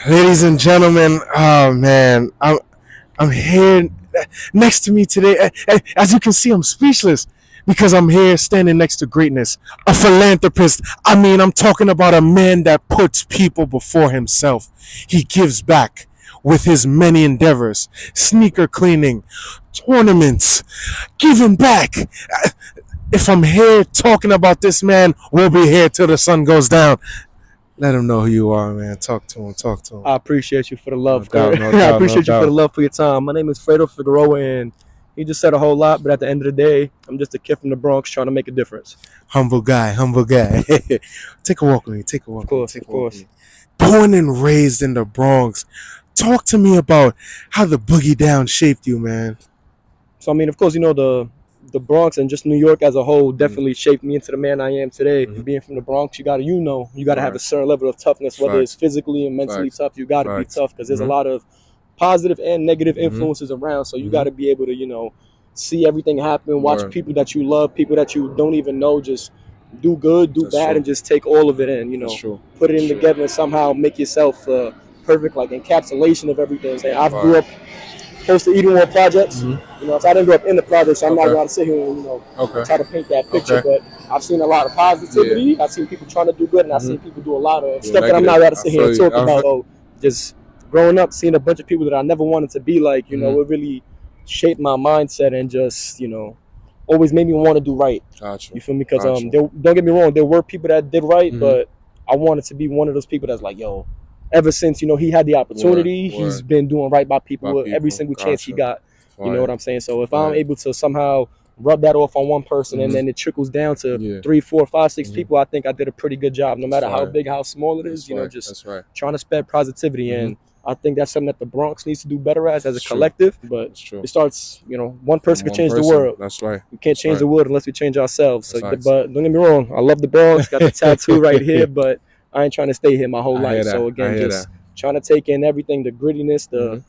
Ladies and gentlemen, oh man, I'm here next to me today. As you can see, I'm speechless because I'm here standing next to greatness, a philanthropist. I mean, I'm talking about a man that puts people before himself. He gives back with his many endeavors, sneaker cleaning, tournaments, giving back. If I'm here talking about this man, we'll be here till the sun goes down. Let him know who you are, man. Talk to him. Talk to him. I appreciate you for the No love, doubt, Kurt. no I doubt, no appreciate you for the doubt. love for your time. My name is Fredo Figueroa, and he just said a whole lot, but at the end of the day, I'm just a kid from the Bronx trying to make a difference. Humble guy, humble guy. Take a walk with me. Take a walk Of with me. course, Take of a walk with course. me. Born and raised in the Bronx. Talk to me about how the boogie down shaped you, man. So, I mean, of course, the Bronx and just New York as a whole definitely shaped me into the man I am today. Being from the Bronx, you got to have a certain level of toughness, whether it's Facts. physically and mentally Facts. tough. You got to be Facts. tough because there's a lot of positive and negative Mhm. influences around. So you Mhm. got to be able to, see everything happen, watch Word. people that you love, people that you don't even know, just do good, do That's bad, true. and just take all of it in. That's true. Put it That's in true. together and somehow make yourself perfect, like encapsulation of everything. Say, I grew Fire. up close to Eden World projects. Mhm. So I didn't grow up in the projects, so I'm not Okay. going to sit here and Okay. try to paint that picture. Okay. But I've seen a lot of positivity. I've seen people trying to do good, and I've seen people do a lot of Do stuff that I'm not negative. going to I sit here feel and you. talk about. So just growing up, seeing a bunch of people that I never wanted to be like, it really shaped my mindset and just always made me want to do right. Got you. You feel me? Because Got you. don't get me wrong, there were people that did right, but I wanted to be one of those people that's like, yo. Ever since he had the opportunity, he's Word. been doing right by people By every people. single chance he got. You know Fire. what I'm saying? So if I'm Fire. able to somehow rub that off on one person and then it trickles down to Yeah. 3, 4, 5, 6 people, I think I did a pretty good job. No That's matter how fire. big, how small it That's is, right. just That's right. trying to spread positivity. And I think that's something that the Bronx needs to do better as a That's true. collective. But That's true. it starts, one person From could one change the person. world. That's right. We can't That's change right. the world unless we change ourselves. So, That's facts. but don't get me wrong, I love the Bronx. Got the tattoo right here, but I ain't trying to stay here my whole I hear life. that. So I again, hear just trying to take in everything, the grittiness, the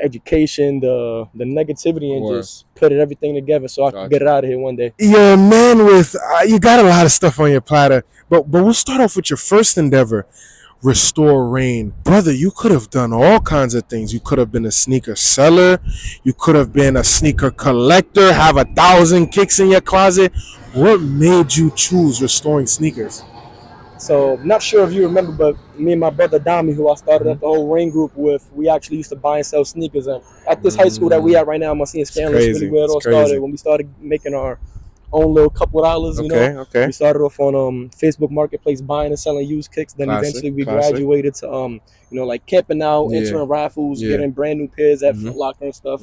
education, the negativity, and Word. just put everything together so I can get it out of here one day. You're a man with you got a lot of stuff on your platter, but we'll start off with your first endeavor, Restore Rain. Brother, you could have done all kinds of things. You could have been a sneaker seller, you could have been a sneaker collector, have 1,000 kicks in your closet. What made you choose restoring sneakers? So I'm not sure if you remember, but me and my brother Dami, who I started up the whole Rain group with, we actually used to buy and sell sneakers. And at this high school that we at right now, I'm seeing Scanlon, that's really where it all started. When we started making our own little couple of dollars, Okay. we started off on Facebook Marketplace buying and selling used kicks. Then eventually we graduated to like camping out, entering raffles, getting brand new pairs at Foot Locker and stuff,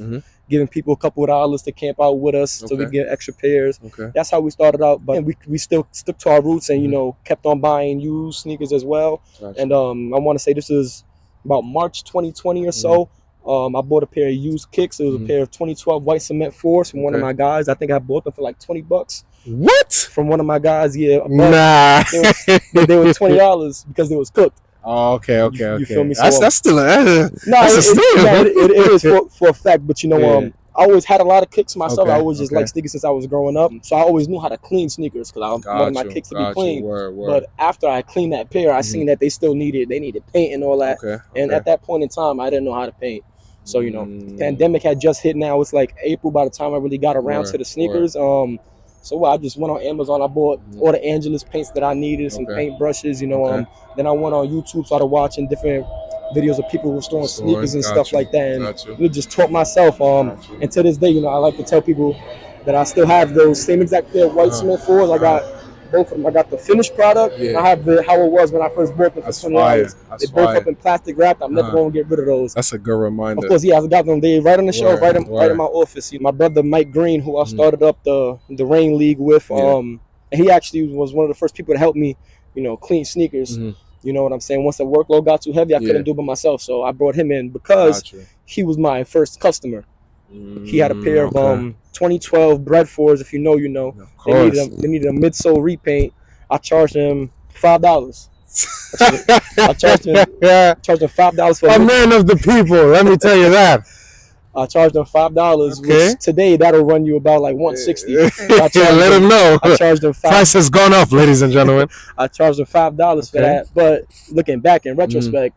giving people a couple of dollars to camp out with us so we get extra pairs. That's how we started out, but we still stuck to our roots and kept on buying used sneakers as well. And I want to say this is about March 2020 or so. I bought a pair of used kicks. It was a pair of 2012 white cement 4s from one of my guys. I think I bought them for like $20. What? From one of my guys, yeah. Nah. They were $20 because they was cooked. Oh, okay. You feel me? So, That's still that's a steal. It is for a fact. But I always had a lot of kicks myself. I always just liked sneakers since I was growing up. So I always knew how to clean sneakers because I wanted my kicks to be clean. But after I cleaned that pair, I seen that they needed paint and all that. And at that point in time, I didn't know how to paint. So pandemic had just hit. Now it's like April by the time I really got around to the sneakers. So I just went on Amazon. I bought all the Angelus paints that I needed, some paint brushes. Then I went on YouTube, started watching different videos of people restoring sneakers and stuff like that, and really just taught myself. And to this day, I like to tell people that I still have those same exact pair of white cement 4s. I got both of them. I got the finished product, and I have how it was when I first bought them for $20. They both up in plastic wrapped. I'm never going to get rid of those. That's a good reminder. Of course, I got them. They right on the shelf, right in my office. My brother Mike Green, who I started up the Rain League with, and he actually was one of the first people to help me, clean sneakers. You know what I'm saying? Once the workload got too heavy, I couldn't do it by myself, so I brought him in because he was my first customer. He had a pair of 2012 Bread 4s. If you know, you know. They needed a midsole repaint. I charged him $5. I charged him $5 for a man of the people. Let me tell you that. I charged them $5, which today that'll run you about like $160. Let him know. I charged them Price has gone up, ladies and gentlemen. I charged them $5 for that. But looking back in retrospect,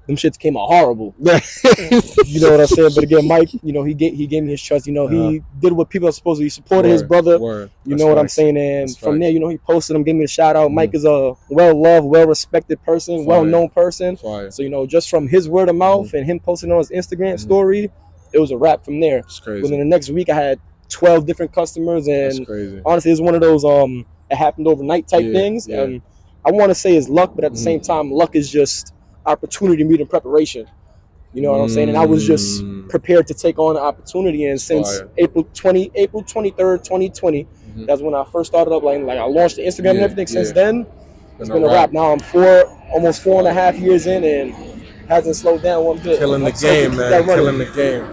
them shits came out horrible. You know what I'm saying? But again, Mike, you know, he gave me his trust. You know, he did what people are supposed to. He supported his brother. You know what I'm saying? And from there, you know, he posted him, gave me a shout out. Mike is a well-loved, well-respected person, well-known person. So, you know, just from his word of mouth and him posting on his Instagram story, it was a wrap from there. Within the next week, I had 12 different customers, and honestly, it's one of those it happened overnight type things. And I want to say it's luck, but at the same time, luck is just opportunity meeting preparation. You know what I'm saying? And I was just prepared to take on the opportunity. And since April 23rd, 2020, that's when I first started up. Like I launched the Instagram and everything. Since then, it's been a wrap. Now I'm almost 4.5 years in, and hasn't slowed down one bit. Killing the game, man. Killing the game.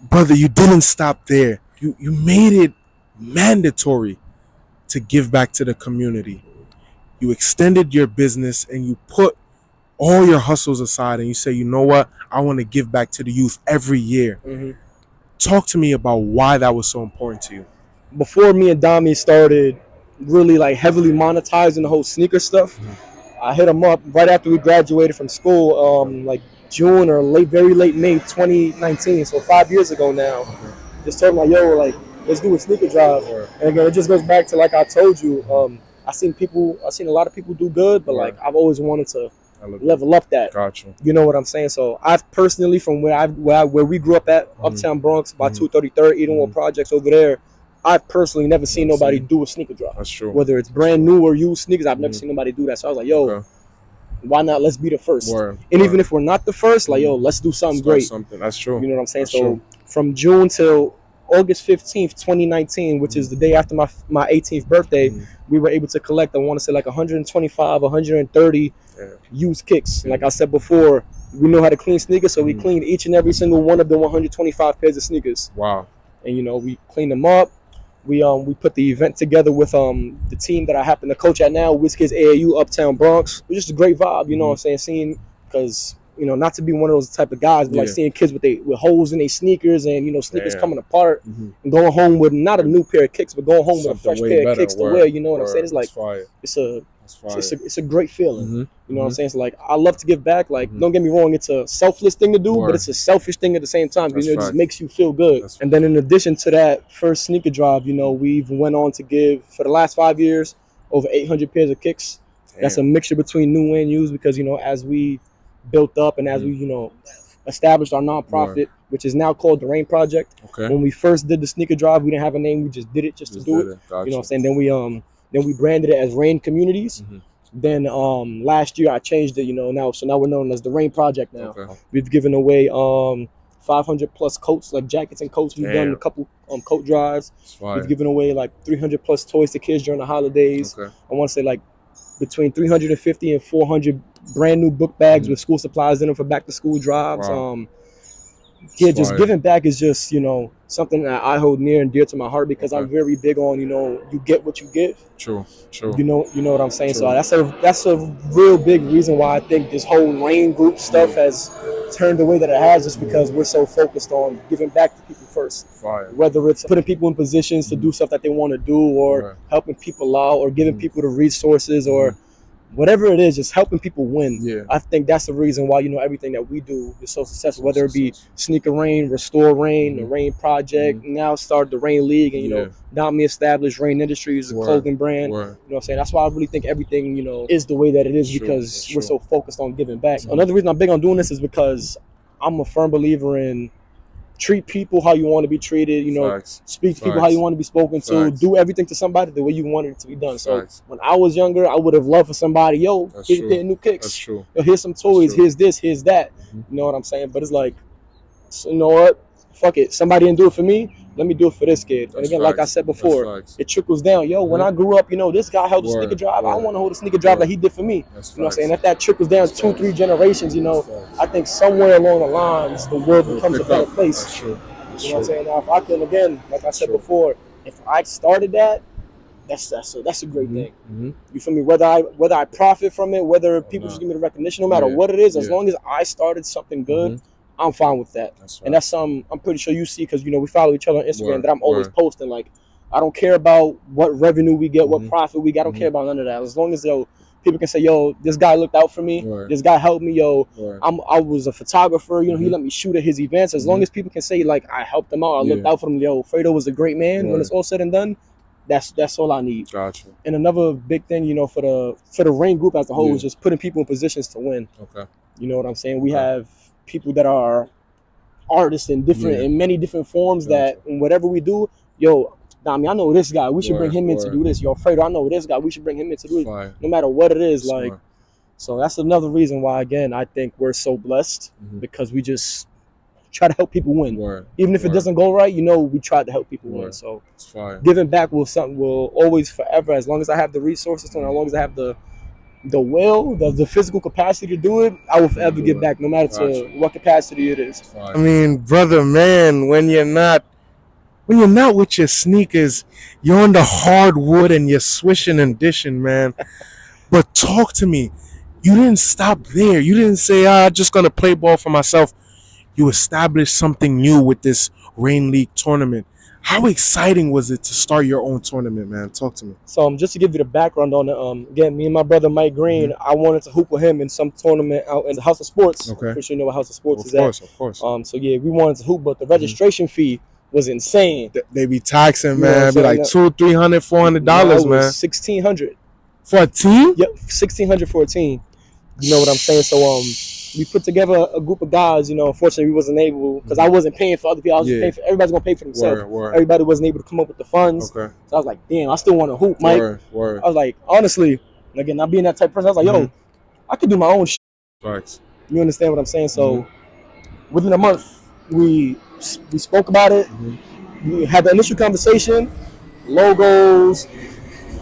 Brother, you didn't stop there. You made it mandatory to give back to the community. You extended your business and you put all your hustles aside and you say, you know what, I want to give back to the youth every year. Talk to me about why that was so important to you. Before me and Dami started really like heavily monetizing the whole sneaker stuff, I hit him up right after we graduated from school, like June or very late May 2019, so 5 years ago now. Just told him like, yo, like, let's do a sneaker drive. And again, it just goes back to, like I told you, I seen a lot of people do good, but like I've always wanted to level up that. Gotcha. You know what I'm saying? So I've personally, from where we grew up at, Uptown Bronx, by 233rd, Edenwood Projects over there, I've personally never seen nobody do a sneaker drop. That's true. Whether it's brand new or used sneakers, I've never seen nobody do that. So I was like, yo, why not? Let's be the first. And even if we're not the first, like, yo, let's do something great. That's true. You know what I'm saying? So from June till August 15th, 2019, which is the day after my 18th birthday, we were able to collect, I want to say, like 125, 130 used kicks. Like I said before, we know how to clean sneakers, so we cleaned each and every single one of the 125 pairs of sneakers. Wow. And, you know, we cleaned them up. We put the event together with the team that I happen to coach at now, WizKids AAU Uptown Bronx. It was just a great vibe, you know what I'm saying? Seeing, because, you know, not to be one of those type of guys, but like seeing kids with holes in their sneakers and, you know, sneakers coming apart and going home with not a new pair of kicks, but going home with a fresh pair of kicks to wear. You know what I'm saying? It's like, it's a great feeling. You know what I'm saying? So like, I love to give back. Like, don't get me wrong, it's a selfless thing to do, but it's a selfish thing at the same time. You know, it just makes you feel good. And then in addition to that first sneaker drive, you know, we've went on to give, for the last 5 years, over 800 pairs of kicks. That's a mixture between new and used, because, you know, as we built up and as we, you know, established our nonprofit, which is now called the Rain Project. When we first did the sneaker drive, we didn't have a name. We just did it to do it. You know what I'm saying? Then we branded it as Rain Communities. Then last year I changed it, you know, now we're known as the Rain Project now. We've given away 500 plus coats, like jackets and coats. We've done a couple coat drives. We've given away like 300 plus toys to kids during the holidays. I want to say like between 350 and 400 brand new book bags with school supplies in them for back to school drives. Just giving back is just, you know, something that I hold near and dear to my heart, because I'm very big on, you know, you get what you give. True. You know what I'm saying? So that's a real big reason why I think this whole Rain group stuff has turned the way that it has, just because we're so focused on giving back to people first. Whether it's putting people in positions to do stuff that they want to do, or helping people out, or giving people the resources, or whatever it is, just helping people win. I think that's the reason why, you know, everything that we do is so successful, whether it be Sneaker Rain, Restore Rain, the Rain Project, now started the Rain League, and, you know, now me established Rain Industries, a clothing brand. You know what I'm saying? That's why I really think everything, you know, is the way that it is, because we're so focused on giving back. Another reason I'm big on doing this is because I'm a firm believer in treat people how you want to be treated, you know, speak to people how you want to be spoken to, do everything to somebody the way you wanted it to be done. So when I was younger, I would have loved for somebody, yo, here's a pair of new kicks. Yo, here's some toys, here's this, here's that. You know what I'm saying? But it's like, you know what? Fuck it. Somebody didn't do it for me. Let me do it for this kid. And again, like I said before, it trickles down. Yo, when I grew up, you know, this guy held a sneaker drive. I want to hold a sneaker drive like he did for me. You know what I'm saying? If that trickles down 2-3 generations, you know, I think somewhere along the lines, the world becomes a better place. You know what I'm saying? Now, if I can, again, like I said before, if I started that, that's a great thing. You feel me? Whether I profit from it, whether people just give me the recognition, no matter what it is, as long as I started something good, I'm fine with that. And that's I'm pretty sure you see, because, you know, we follow each other on Instagram, that I'm always posting. Like, I don't care about what revenue we get, what profit we get. I don't care about none of that. As long as people can say, yo, this guy looked out for me. Right. This guy helped me. Yo, right. I was a photographer. You know, he let me shoot at his events. As long as people can say, like, I helped him out. I looked out for him. Yo, Fredo was a great man. When it's all said and done, that's all I need. Gotcha. And another big thing, you know, for the Reign group as a whole is just putting people in positions to win. Okay. You know what I'm saying? We have people that are artists in many different forms that in whatever we do, yo, Dami, I know this guy. We should bring him in to do this. Yo, Fredo, I know this guy. We should bring him in to do it. No matter what it is, like. So that's another reason why, again, I think we're so blessed because we just try to help people win. Even if it doesn't go right, you know, we try to help people win. So giving back will always forever, as long as I have the resources and as long as I have the will, the physical capacity to do it, I will forever give back, no matter to what capacity it is. I mean, brother, man, when you're not with your sneakers, you're on the hardwood and you're swishing and dishing, man. But talk to me. You didn't stop there. You didn't say, I'm just going to play ball for myself. You established something new with this Reign League tournament. How exciting was it to start your own tournament, man? Talk to me. So just to give you the background on it, again, me and my brother Mike Green, I wanted to hoop with him in some tournament out in the House of Sports. Okay. For sure you know what House of Sports is at. Of course. So yeah, we wanted to hoop, but the registration fee was insane. They be taxing, man. Be like $200, $300, $400, man. $1,600 for a team. Yep, $1,600 for a team. You know what I'm saying? So we put together a group of guys. You know, unfortunately, we wasn't able because I wasn't paying for other people. I was just paying for everybody's gonna pay for themselves. Everybody wasn't able to come up with the funds. Okay. So I was like, damn, I still want to hoop, Mike. I was like, honestly, again, not being that type of person, I was like, yo, I could do my own shit. Right. You understand what I'm saying? So within a month, we spoke about it. We had the initial conversation, logos,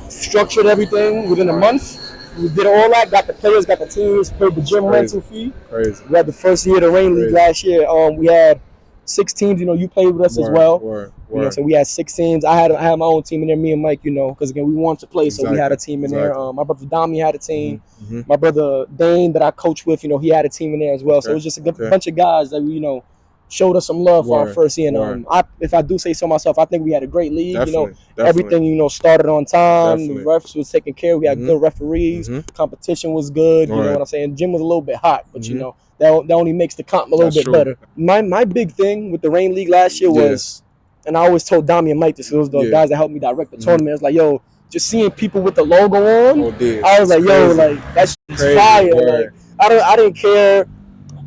structured everything within a month. We did all that, got the players, got the teams, paid the gym rental fee. Crazy. We had the first year of the Reign League last year. We had 6 teams. You know, you played with us as well. You know, so we had 6 teams. I had my own team in there, me and Mike, you know, because again, we wanted to play, so we had a team in there. My brother Dami had a team. My brother Dane that I coach with, you know, he had a team in there as well. So it was just a bunch of guys that we, you know, showed us some love for our first year. And if I do say so myself, I think we had a great league. Definitely, everything, you know, started on time. The refs was taken care of. We had good referees. Competition was good. You know what I'm saying? Gym was a little bit hot, but you know, that only makes the comp a little bit better. My big thing with the Reign League last year was, and I always told Dami and Mike this, because those guys that helped me direct the tournament. It was like, yo, just seeing people with the logo on, I was like, yo, like, that's fire. Like, I didn't care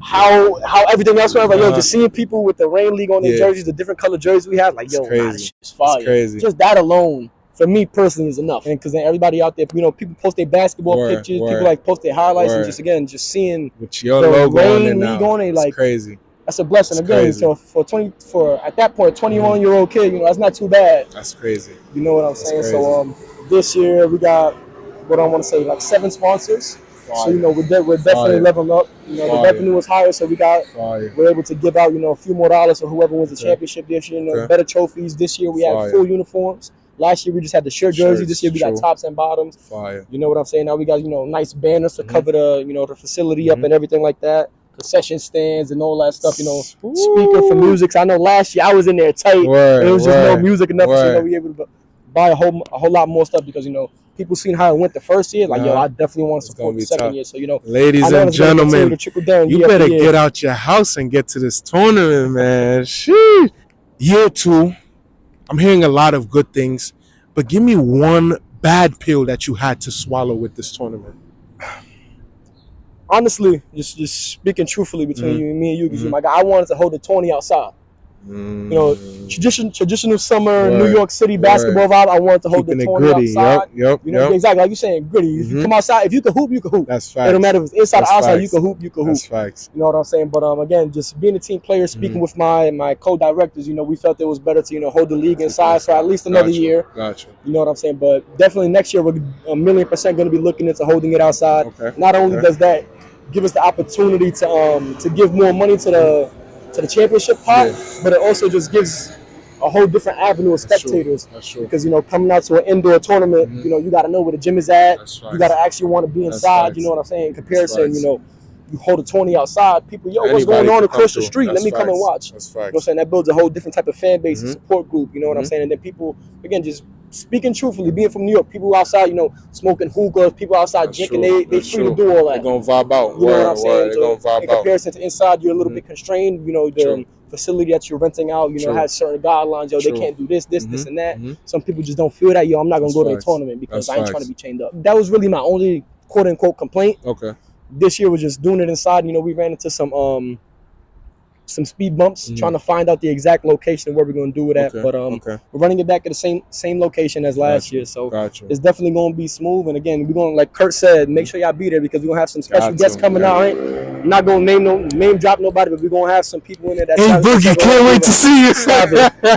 how everything else went. Like, yo, just seeing people with the Reign League on their jerseys, the different color jerseys we have, like, yo, this shit's fire. Just that alone, for me personally, is enough. And because then everybody out there, you know, people post their basketball pictures, people like post their highlights, and just seeing with your logo Reign League on it, like, crazy. That's a blessing. Again, so for at that point, 21-year-old kid, you know, that's not too bad. That's crazy. You know what I'm saying? Crazy. So this year we got, what I want to say, like 7 sponsors. Fire. So, you know, we're definitely leveling up. You know, the revenue was higher, so we're able to give out, you know, a few more dollars for whoever wins the championship this year. You know, better trophies. This year we had full uniforms. Last year we just had the shirt jersey. This year we got tops and bottoms. Fire. You know what I'm saying? Now we got, you know, nice banners to cover the, you know, the facility up and everything like that. Concession stands and all that stuff, you know, speaker for music. So I know last year I was in there tight, and it was just no music enough, so, you know, we were able to buy a whole lot more stuff because, you know, people seen how it went the first year, like, yo, I definitely want to support the second year. So, you know, ladies and gentlemen, you better get out your house and get to this tournament, man. Sheesh. Year 2, I'm hearing a lot of good things, but give me one bad pill that you had to swallow with this tournament. Honestly, just speaking truthfully between me and you, because my guy, I wanted to hold the tourney outside. You know, traditional summer New York City basketball vibe. I wanted to hold the tourney outside. You know, exactly like you saying, gritty. If you come outside, if you can hoop, you can hoop. That's facts. It don't matter if it's inside or outside. You can hoop. You can hoop. That's facts. You know what I'm saying? But again, just being a team player, speaking with my co-directors, you know, we felt it was better to, you know, hold the league inside for at least another year. Gotcha. You know what I'm saying? But definitely next year we're 1,000,000% going to be looking into holding it outside. Not only does that give us the opportunity to give more money to the championship pot, but it also just gives a whole different avenue of spectators. That's true. Because, you know, coming out to an indoor tournament, you know, you got to know where the gym is at. You got to actually want to be inside. You know what I'm saying? In comparison, you know, you hold a 20 outside, people, yo, what's going on across the street? Let me come and watch. That's facts. You know what I'm saying? That builds a whole different type of fan base and support group. You know what I'm saying? And then people, again, just speaking truthfully, being from New York, people outside, you know, smoking hookahs, people outside drinking, they free to do all that. They're gonna vibe out. You know what I'm saying? They're gonna vibe in comparison to inside, you're a little bit constrained. You know, the facility that you're renting out, you know, has certain guidelines. Yo, they can't do this, and that. Some people just don't feel that. Yo, I'm not gonna go to the tournament because I ain't trying to be chained up. That was really my only quote unquote complaint. Okay. This year was just doing it inside. You know, we ran into some speed bumps trying to find out the exact location where we're going to do it at. But we're running it back at the same location as last year. So it's definitely going to be smooth. And again, we're going to, like Kurt said, make sure y'all be there because we're going to have some special guests coming out. I'm not going to name drop nobody, but we're going to have some people in there. Hey, Boogie, can't wait to see you.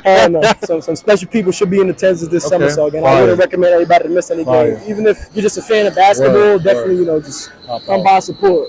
And some special people should be in attendance this summer. So again, I wouldn't recommend everybody to miss any games. Even if you're just a fan of basketball, definitely, you know, just come by support.